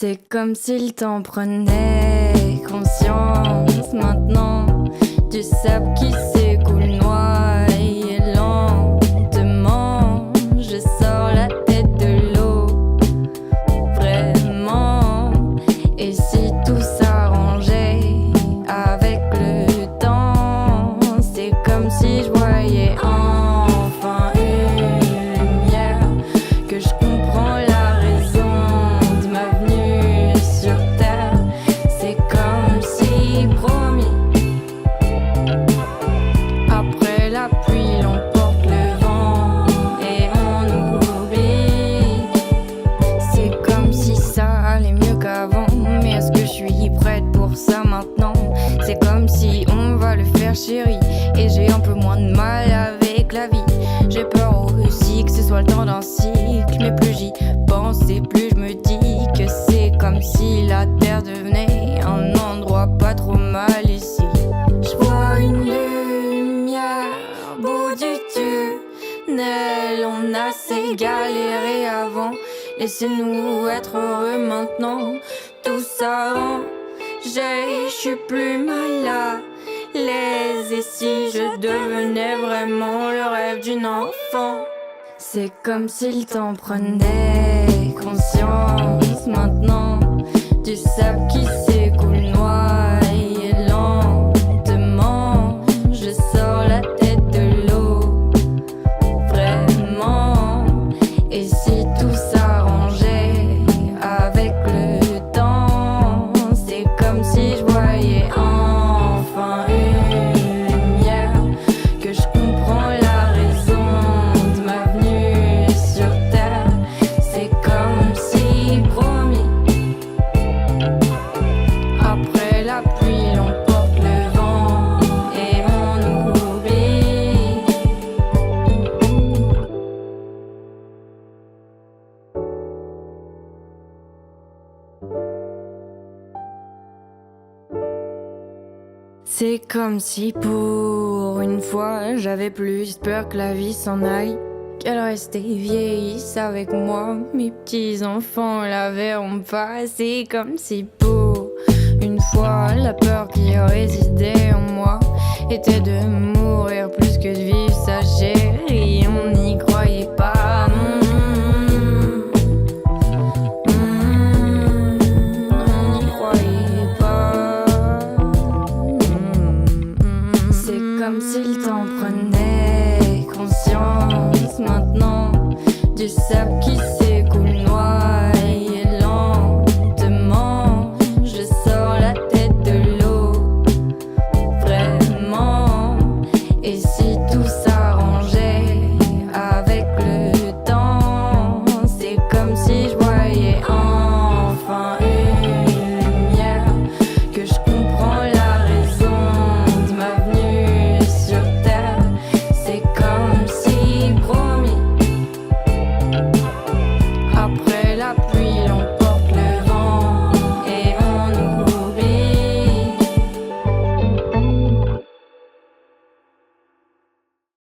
C'est comme si le temps prenait conscience maintenant du sable qui s'écoule noyé lentement. Je sors la tête de l'eau, vraiment. Et si tout s'arrangeait avec le temps, c'est comme si je voyais enfin une lumière, que je comprends la raison de ma venue sur terre. C'est comme si promis, après la pluie l'emporte le vent et on oublie. C'est comme si ça allait mieux qu'avant, mais est-ce que je suis prête pour ça maintenant? C'est comme si on va le faire, chérie, et j'ai un peu moins de mal avec la vie. J'ai peur aussi que ce soit le temps d'un cycle, mais plus j'y pense et plus je me dis que c'est comme si la terre devenait un endroit pas trop mal ici. Je vois une lumière au bout du tunnel. On a assez galéré avant, laissez-nous être heureux maintenant. Tout s'arrange, je suis plus mal à l'aise. Et si je devenais vraiment le rêve d'une enfant? C'est comme si le temps prenait conscience maintenant du sable qui s'écoule noyé lentement. Je sors la tête de l'eau, vraiment. Et si tout s'arrangeait avec le temps, c'est comme si je voyais enfin une lumière, que je comprends la raison de ma venue sur terre. C'est comme si promis, après la pluie l'emporte le vent et on oublie. C'est comme si pour une fois j'avais plus peur que la vie s'en aille, qu'elle restait vieillisse avec moi. Mes petits enfants la verront pas. C'est comme si pour une fois la peur qui résidait en moi était de mourir plus que de vivre. Ça chérie, on n'y croyait pas.